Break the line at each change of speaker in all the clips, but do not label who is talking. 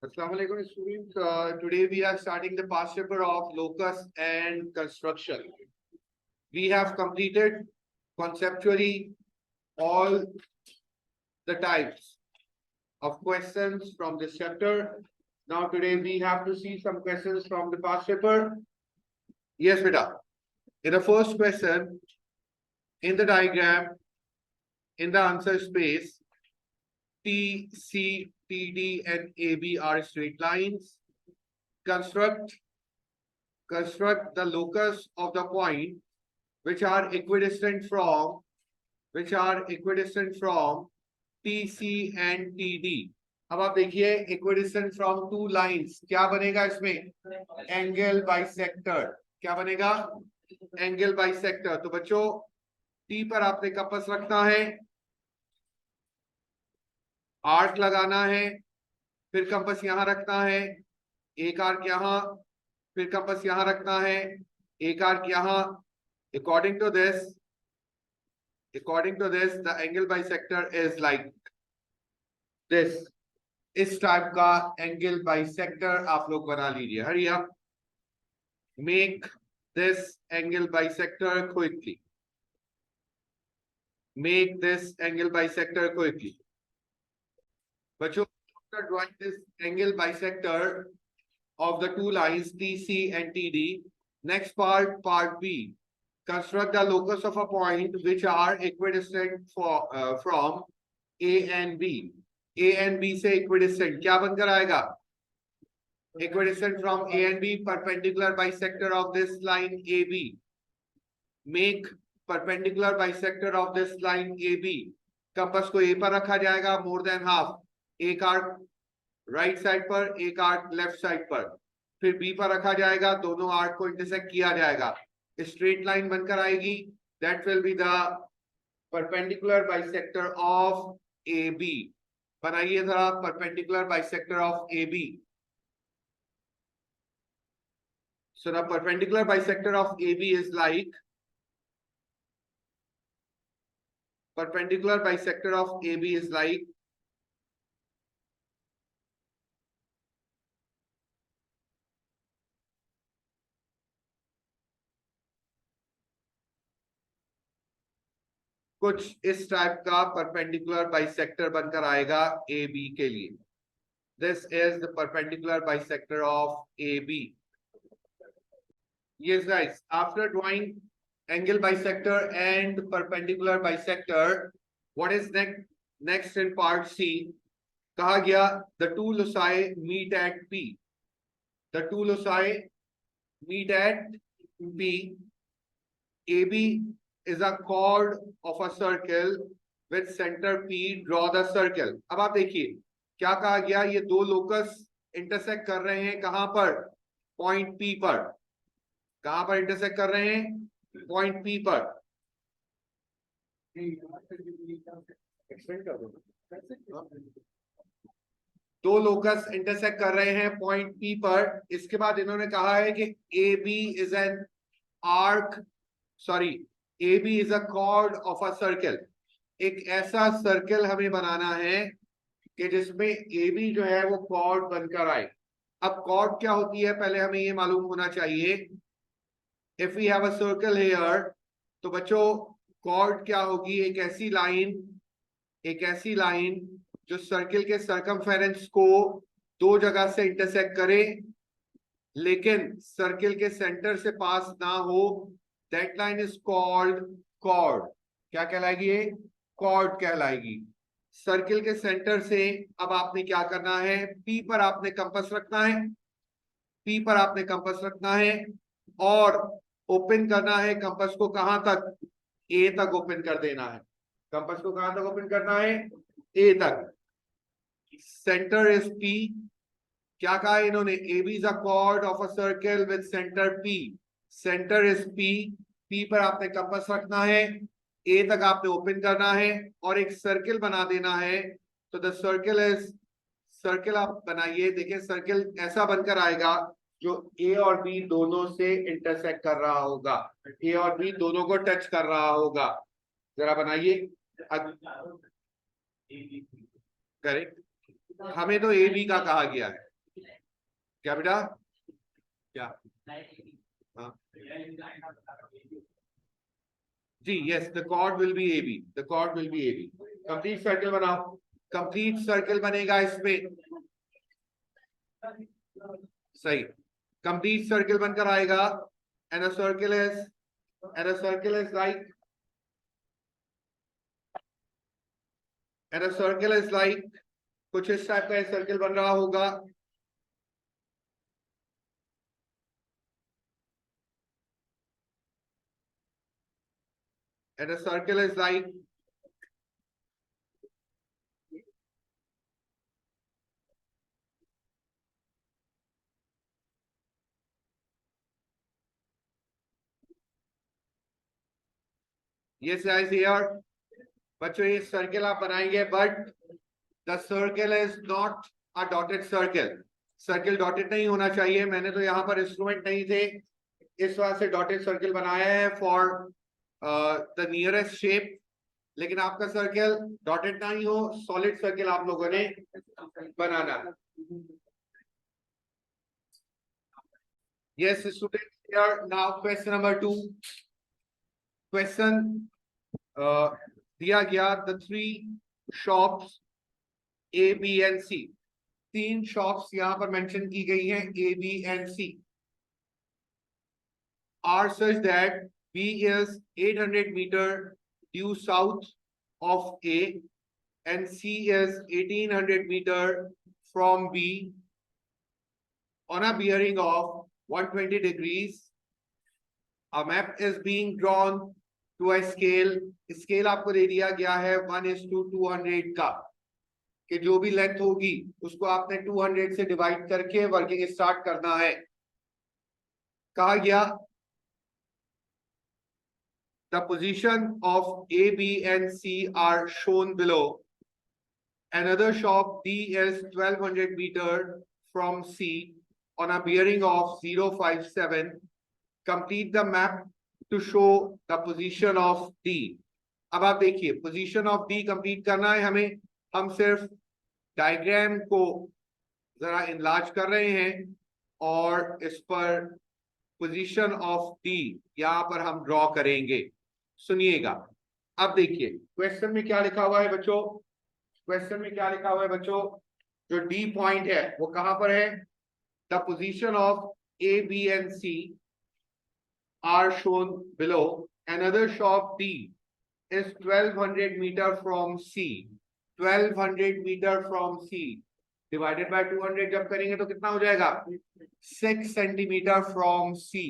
Assalamu alaikum students. Today we are starting the past paper of locus and construction. We have completed conceptually all the types of questions from this chapter. Now today we have to see some questions from the past paper. Yes, beta. In the first question, in the diagram, in the answer space, T, C, TD and AB are straight lines. Construct the locus of the point which are equidistant from TC and TD. अब आप देखिए equidistant from two lines क्या बनेगा इसमें angle bisector. क्या बनेगा angle bisector. तो बच्चों T पर आपने कंपास रखना है, आर्क लगाना है, फिर कंपास यहां रखना है, एक आर्क यहां, फिर कंपास यहां रखना है, एक आर्क यहां. According to this, the angle bisector is like this. इस टाइप का एंगल बाइसेक्टर आप लोग बना लीजिए. Hurry up. Make this angle bisector quickly. Make this angle bisector quickly. बच्चों, after drawing this angle bisector of the two lines TC and TD, next part B. Construct the locus of a point which are equidistant from A and B. A and B से equidistant क्या बनकर आएगा? Equidistant from A and B, perpendicular bisector of this line AB. Make perpendicular bisector of this line AB. Compass को A पर रखा जाएगा, more than half. एक arc right side पर, एक आर्क लेफ्ट साइड पर. फिर B पर रखा जाएगा, दोनों आर्क को इंटरसेक्ट किया जाएगा, स्ट्रेट लाइन बनकर आएगी. That will be the perpendicular bisector of AB. बनाइए जरा perpendicular bisector of AB. So the perpendicular bisector of AB is like कुछ इस टाइप का परपेंडिकुलर बाइसेक्टर बनकर आएगा AB के लिए. This is the perpendicular bisector of AB. Yes guys, after drawing angle bisector and perpendicular bisector, what is next in part C? कहा गया the two loci meet at P. The two loci meet at P. AB is a chord of a circle with center P. Draw the circle. अब आप देखिए क्या कहा गया, ये दो लोकस इंटरसेक्ट कर रहे हैं कहां पर? पॉइंट P पर. कहां पर इंटरसेक्ट कर रहे हैं? पॉइंट P पर. दो लोकस इंटरसेक्ट कर रहे हैं पॉइंट P पर. इसके बाद इन्होंने कहा है कि AB is an arc, AB is a chord of a circle. एक ऐसा सर्कल हमें बनाना है कि जिसमें AB जो है वो कॉर्ड बनकर आए. अब कॉर्ड क्या होती है पहले हमें ये मालूम होना चाहिए. If we have a circle here, तो बच्चों कॉर्ड क्या होगी? एक ऐसी लाइन जो सर्कल के सर्कमफेरेंस को दो जगह से इंटरसेक्ट करे लेकिन सर्कल के सेंटर से पास ना हो. That line is called chord. क्या कहलाएगी? ये कॉर्ड कहलाएगी. सर्कल के सेंटर से अब आपने क्या करना है? P पर आपने कंपास रखना है और ओपन करना है कंपास को. कहां तक? A तक ओपन कर देना है. कंपास को कहां तक ओपन करना है? A तक. Centre is P. क्या कहा इन्होंने? AB is a chord of a circle with center P. Centre is P. P पर आपने कंपास रखना है, A तक आपने ओपन करना है और एक सर्कल बना देना है. तो द सर्कल आप बनाइए. देखिए सर्कल ऐसा बनकर आएगा जो A और B दोनों से इंटरसेक्ट कर रहा होगा, A और B दोनों को टच कर रहा होगा. जरा बनाइए. करेक्ट. हमें तो AB का कहा गया है. क्या बेटा? क्या? हाँ जी, yes, the chord will be A B, the chord will be A B. Complete circle बनाओ, कंप्लीट सर्कल बनेगा इसमें, सही, कंप्लीट सर्कल बनकर आएगा। And a circle is, and a circle is like, and a circle is like, कुछ इस type का circle बन रहा होगा। And a circle is like, yes guys here. बच्चों ये सर्कल आप बनाएंगे, but the circle is not a dotted circle. Circle dotted नहीं होना चाहिए। मैंने तो यहाँ पर इंस्ट्रूमेंट नहीं थे, इस वजह से डॉटेड सर्कल बनाया है फॉर द नियरेस्ट शेप। लेकिन आपका सर्कल डॉटेड नहीं हो, सॉलिड सर्कल आप लोगों ने बनाना। Yes student, here now question number 2। Question दिया गया, the three shops A B and C, तीन शॉप्स यहां पर मेंशन की गई हैं, A B and C, are such that B is 800 metre due south of A and C is 1800 meter from B on a bearing of 120 degrees. A map is being drawn to a scale. Scale आपको दे दिया गया है 1:200 का, कि जो भी length होगी उसको आपने 200 से डिवाइड करके वर्किंग स्टार्ट करना है। कहा गया the position of A, B and C are shown below. Another shop D is 1200 meter from C on a bearing of 057. Complete the map to show the position of D. अब आप देखिए, position of D complete करना है हमें। हम सिर्फ diagram को जरा इनलार्ज कर रहे हैं और इस पर पोजीशन ऑफ डी यहां पर हम ड्रॉ करेंगे। सुनिएगा, अब देखिए क्वेश्चन में क्या लिखा हुआ है बच्चों। क्वेश्चन में क्या लिखा हुआ है बच्चों, जो डी पॉइंट है वो कहां पर है? The position of A B and C are shown below. Another shop D is 1200 meter from C. 1200 meter from C divided by 200 जब करेंगे तो कितना हो जाएगा? 6 centimetre from C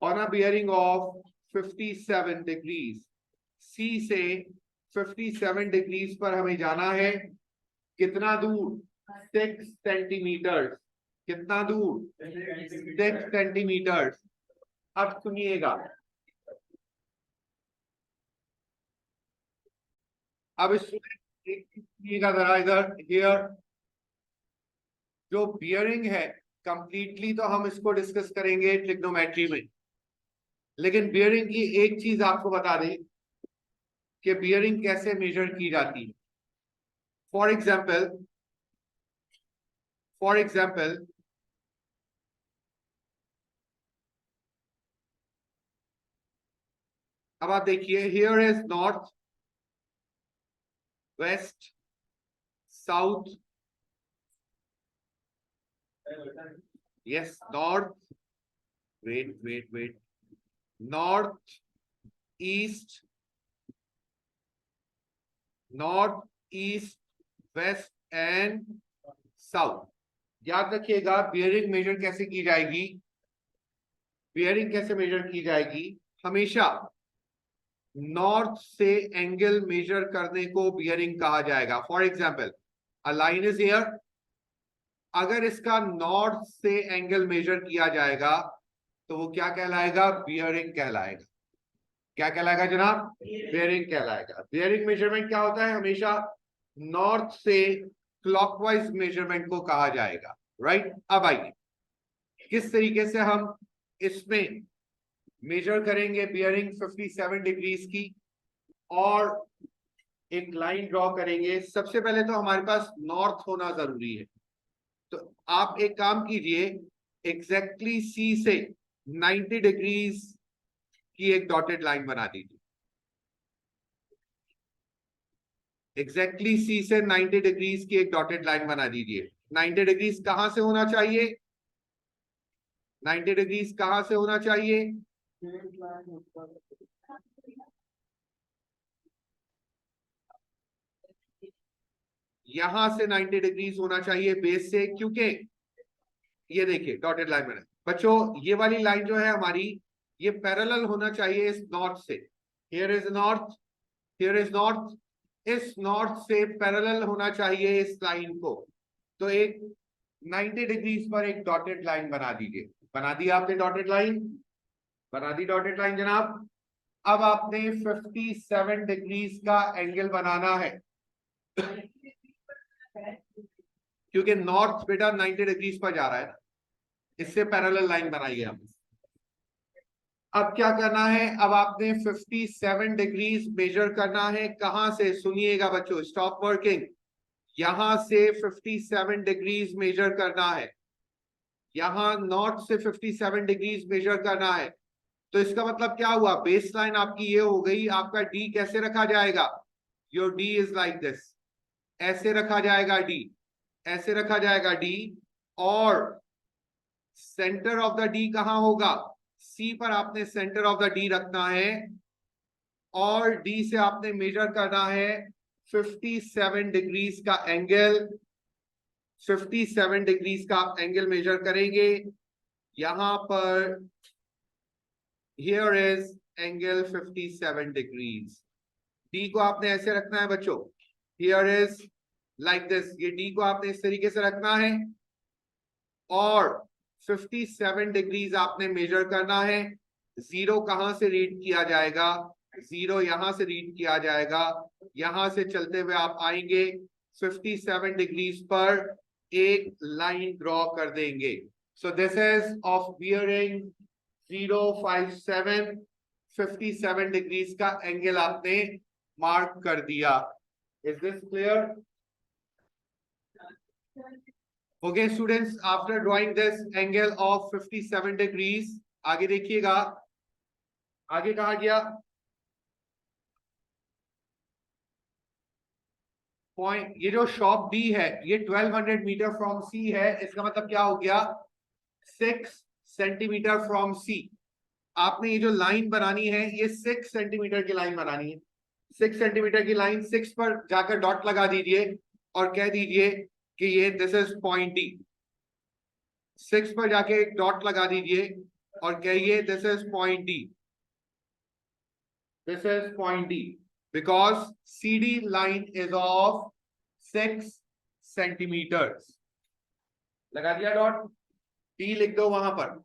on a bearing of 57 degrees. C से 57 degrees पर हमें जाना है। कितना दूर? 6 सेंटीमीटर। कितना दूर? 6 सेंटीमीटर। अब सुनिएगा, अब सुनिएगा जरा इधर, हियर जो बियरिंग है कंप्लीटली तो हम इसको डिस्कस करेंगे ट्रिग्नोमेट्री में, लेकिन बियरिंग की एक चीज आपको बता दें कि बियरिंग कैसे मेजर की जाती है। फॉर एग्जाम्पल, अब आप देखिए, here is north, west, south, yes north, wait, north east, west and south. याद रखिएगा बियरिंग मेजर कैसे की जाएगी। बियरिंग कैसे मेजर की जाएगी? हमेशा नॉर्थ से एंगल मेजर करने को बियरिंग कहा जाएगा। For example, a line is here, अगर इसका नॉर्थ से एंगल मेजर किया जाएगा तो वो क्या कहलाएगा? बियरिंग कहलाएगा। क्या कहलाएगा जनाब? बियरिंग कहलाएगा। बियरिंग मेजरमेंट क्या होता है? हमेशा नॉर्थ से क्लॉकवाइज मेजरमेंट को कहा जाएगा, राइट। अब आइए किस तरीके से हम इसमें मेजर करेंगे बियरिंग 57 डिग्रीज की, और एक लाइन ड्रॉ करेंगे। सबसे पहले तो हमारे पास नॉर्थ होना जरूरी है। तो आप एक काम कीजिए, एग्जैक्टली सी से 90 डिग्रीज की एक डॉटेड लाइन बना दीजिए। एग्जैक्टली सी से 90 डिग्रीज की एक डॉटेड लाइन बना दीजिए। 90 डिग्रीज कहां से होना चाहिए? 90 डिग्रीज कहां से होना चाहिए? यहां से 90 डिग्रीज होना चाहिए बेस से, क्योंकि ये देखिए डॉटेड लाइन बना। बच्चों ये वाली लाइन जो है हमारी, ये पैरेलल होना चाहिए इस नॉर्थ से। Here is north, here is north, इस नॉर्थ से पैरेलल होना चाहिए इस लाइन को। तो एक 90 डिग्रीज पर एक डॉटेड लाइन बना दीजिए। बना दी आपने डॉटेड लाइन? बना दी डॉटेड लाइन जनाब। अब आपने 57 डिग्रीज का एंगल बनाना है, क्योंकि नॉर्थ बेटा 90 डिग्रीज पर जा रहा है, इससे पैरेलल लाइन बनाइए हम। अब क्या करना है? अब आपने 57 डिग्रीज मेजर करना है। कहां से? सुनिएगा बच्चों, स्टॉप वर्किंग। यहां से 57 डिग्रीज मेजर करना है, यहां नॉर्थ से 57 डिग्रीज मेजर करना है। तो इसका मतलब क्या हुआ? बेस लाइन आपकी ये हो गई। आपका डी कैसे रखा जाएगा? Your D is like this, ऐसे रखा जाएगा डी, ऐसे रखा जाएगा डी। और सेंटर ऑफ द डी कहां होगा? सी पर आपने सेंटर ऑफ द डी रखना है, और डी से आपने मेजर करना है 57 डिग्रीज का एंगल। 57 डिग्रीज का आप एंगल मेजर करेंगे यहां पर। Here is angle 57 degrees. D को आपने ऐसे रखना है बच्चों, हियर इज लाइक दिस। ये डी को आपने इस तरीके से रखना है, और 57 डिग्रीज आपने मेजर करना है। जीरो कहां से रीड किया जाएगा? जीरो यहां से रीड किया जाएगा। यहां से चलते हुए आप आएंगे 57 डिग्रीज पर एक लाइन ड्रॉ कर देंगे। So this is of bearing 057, 57 degrees का एंगल आपने मार्क कर दिया। Is this clear? Okay, students, after drawing this angle of 57 degrees, आगे देखिएगा, आगे कहा गया पॉइंट, ये जो शॉप डी है ये 1200 मीटर फ्रॉम सी है। इसका मतलब क्या हो गया? 6 सेंटीमीटर फ्रॉम सी। आपने ये जो लाइन बनानी है ये 6 सेंटीमीटर की लाइन बनानी है। 6 सेंटीमीटर की लाइन, 6 पर जाकर डॉट लगा दीजिए और कह दीजिए कि ये दिस इज पॉइंट डी। 6 पर जाके एक डॉट लगा दीजिए और कहिए this is point D, this is point D, because CD line is of 6 centimetres. लगा दिया डॉट, डी लिख दो वहां पर,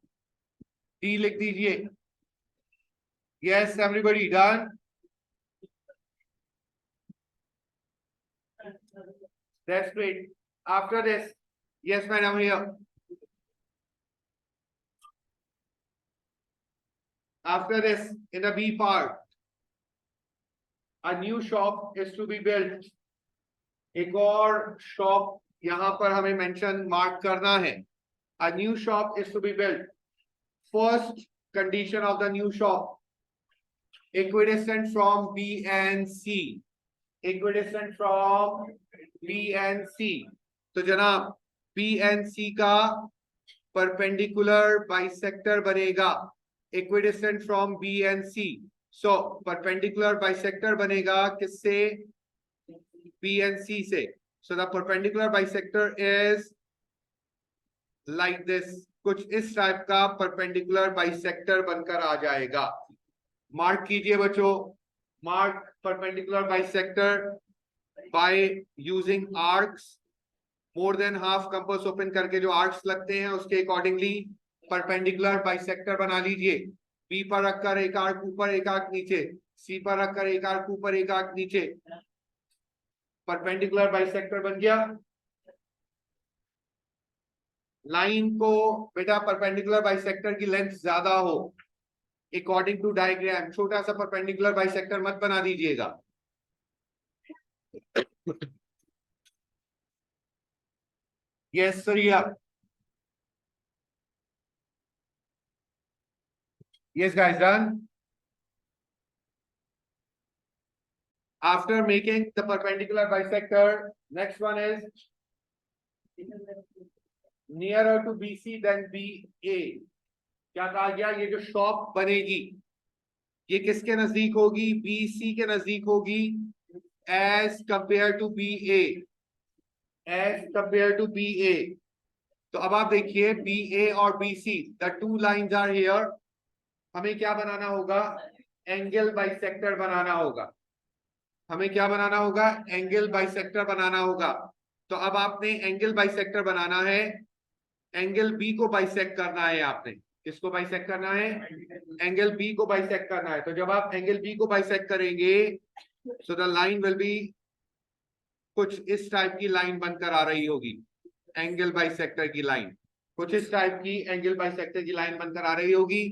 डी लिख दीजिए। Yes everybody done? That's great. After this, yes madam here, after this in the B part a new shop is to be built। एक और शॉप यहां पर हमें मेंशन मार्क करना है। a new shop is to be built। first condition of the new shop, equidistant from B and C, equidistant from B and C। तो जनाब B and C का परपेंडिकुलर बाइसेक्टर बनेगा equidistant from B and C। so perpendicular bisector बनेगा किससे? B and C से। so the perpendicular bisector is like this, कुछ इस type का perpendicular bisector बनकर आ जाएगा। मार्क कीजिए बच्चों, mark perpendicular bisector by using arcs। More than half compass open करके जो आर्क्स लगते हैं उसके अकॉर्डिंगली परपेंडिकुलर बाइसेक्टर बना लीजिए। बी पर रखकर एक आर्क ऊपर एक आर्क नीचे, सी पर रखकर एक आर्क ऊपर एक आर्क नीचे, परपेंडिकुलर बाइसेक्टर बन गया। लाइन को बेटा परपेंडिकुलर बाइसेक्टर की लेंथ ज्यादा हो अकॉर्डिंग टू डायग्राम, छोटा सा परपेंडिकुलर बाइसेक्टर मत बना दीजिएगा। Yes, Surya. Yes, guys, done. After making the perpendicular bisector, next one is nearer to BC than BA. क्या कहा गया? ये जो शॉप बनेगी ये किसके नजदीक होगी? BC के नजदीक होगी as compare to BA, as compare to BA। तो अब आप देखिए BA और BC, the two lines are here. हमें क्या बनाना होगा? एंगल बाइसेक्टर बनाना होगा। हमें क्या बनाना होगा? एंगल बाइसेक्टर बनाना होगा। तो अब आपने एंगल बाइसेक्टर बनाना है, एंगल बी को बाइसेक्ट करना है। आपने किसको बाइसेक्ट करना है? एंगल बी को बाइसेक्ट करना है। तो जब आप एंगल बी को बाइसेक्ट करेंगे so the line will be कुछ इस टाइप की लाइन बनकर आ रही होगी, एंगल बाइसेक्टर की लाइन कुछ इस टाइप की एंगल बाइसेक्टर की लाइन बनकर आ रही होगी।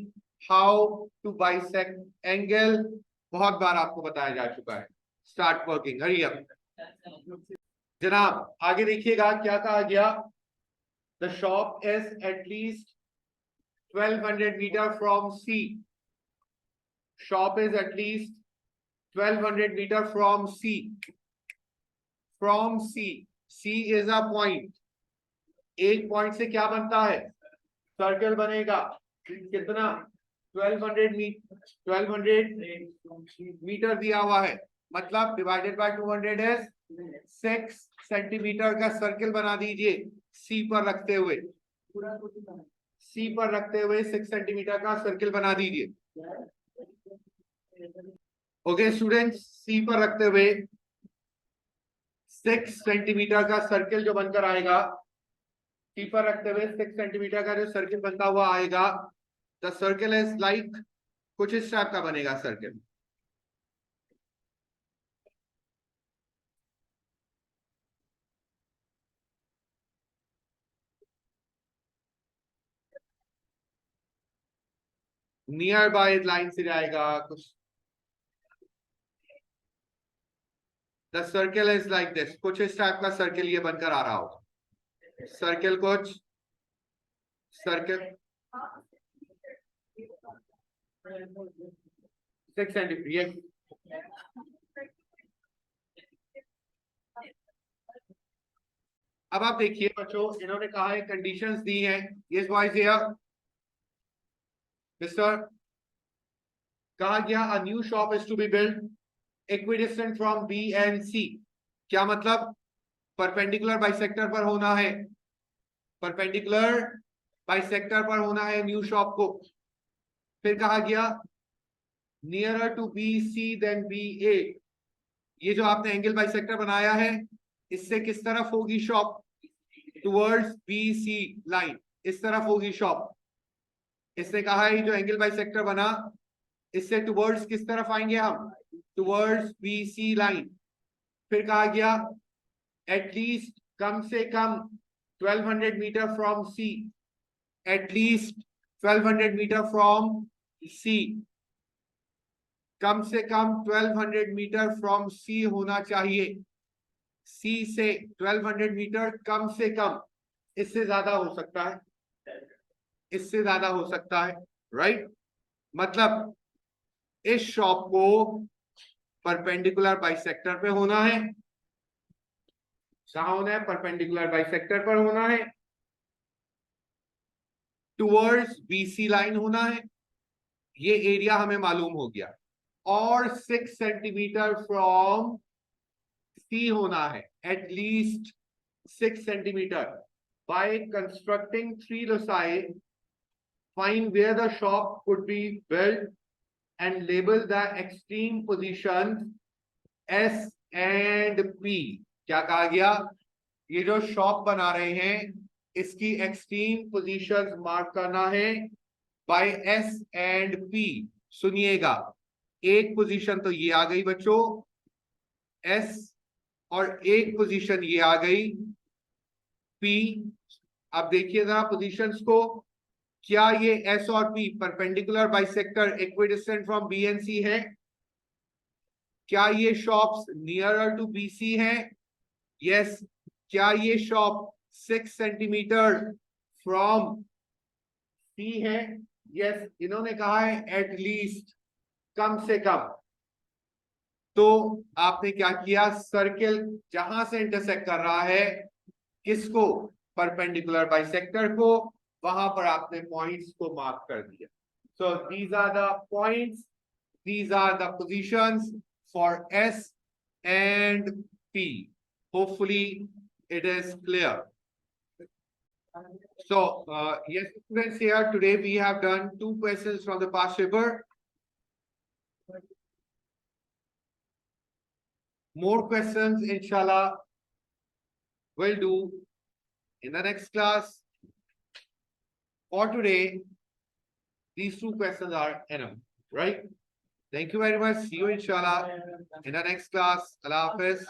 हाउ टू बाइसेक्ट एंगल बहुत बार आपको बताया जा चुका है। स्टार्ट वर्किंग, हरी अप जनाब। आगे देखिएगा क्या कहा गया? The shop is at least 1200 meter from C. Shop is at least 1200 meter from C. From C. C is a point. एक पॉइंट से क्या बनता है? सर्कल बनेगा। कितना? 1200 मीटर दिया हुआ है, मतलब डिवाइडेड बाय 200 है 6 सेंटीमीटर का सर्कल बना दीजिए। C पर रखते हुए, C पर रखते हुए 6 सेंटीमीटर का सर्कल बना दीजिए। ओके स्टूडेंट्स, C पर रखते हुए 6 सेंटीमीटर का सर्कल जो बनकर आएगा, C पर रखते हुए 6 सेंटीमीटर का जो सर्कल बनता हुआ आएगा, द सर्कल इज लाइक कुछ इस टाइप का बनेगा सर्कल। नियर बाय लाइन से जाएगा कुछ। The circle is like this, कुछ इस टाइप का सर्कल ये बनकर आ रहा होगा। सर्कल कुछ सर्कल 6 सेंटीमीटर। अब आप देखिए बच्चों, इन्होंने कहा है कंडीशंस दी हैं। यस बॉयज हियर मिस्टर, कहा गया a new shop is to be build equidistant from B and C. क्या मतलब? परपेंडिकुलर बाइसेक्टर पर होना है, परपेंडिकुलर बाइसेक्टर पर होना है न्यू शॉप को। फिर कहा गया nearer to B C than B A. ये जो आपने एंगल बाइसेक्टर बनाया है इससे किस तरफ होगी shop? Towards B C line, इस तरफ होगी शॉप। इसने कहा है जो एंगल बाइसेक्टर बना इससे टुवर्ड्स किस तरफ आएंगे हम? Towards B C line. फिर कहा गया एटलीस्ट कम से कम 1200 metre from C, at least 1200 metre from C, कम से कम 1200 मीटर फ्रॉम सी होना चाहिए। सी से 1200 मीटर कम से कम, इससे ज्यादा हो सकता है, इससे ज्यादा हो सकता है, राइट? मतलब इस शॉप को परपेंडिकुलर बाइसेक्टर पे होना है। कहां होना है? परपेंडिकुलर बाइसेक्टर पर होना है, टुवर्ड्स बीसी लाइन होना है। ये एरिया हमें मालूम हो गया। और 6 सेंटीमीटर फ्रॉम सी होना है, at least 6 centimetre. By constructing 3 loci, find where the shop could be built and label the extreme positions S and P। क्या कहा गया? ये जो शॉप बना रहे हैं इसकी एक्सट्रीम पोजीशंस मार्क करना है बाय S and P। सुनिएगा, एक पोजीशन तो ये आ गई बच्चों S, और एक पोजीशन ये आ गई P। अब देखिए जरा पोजीशंस को, क्या ये S और P perpendicular bisector equidistant from B and C है? क्या ये शॉप्स नियरर टू BC हैं? यस। क्या ये शॉप 6 सेंटीमीटर फ्रॉम सी है। यस, इन्होंने कहा है एटलीस्ट, कम से कम। तो आपने क्या किया, सर्किल जहां से इंटरसेक्ट कर रहा है किसको, परपेंडिकुलर बाइसेक्टर को, वहां पर आपने पॉइंट्स को मार्क कर दिया। So these are the points, these are the positions for S and P. Hopefully it is clear. So yes students, here today we have done 2 questions from the past paper. More questions inshallah we'll do in the next class. For today these 2 questions are enough, right? Thank you very much. See you inshallah in the next class. Allah Hafiz.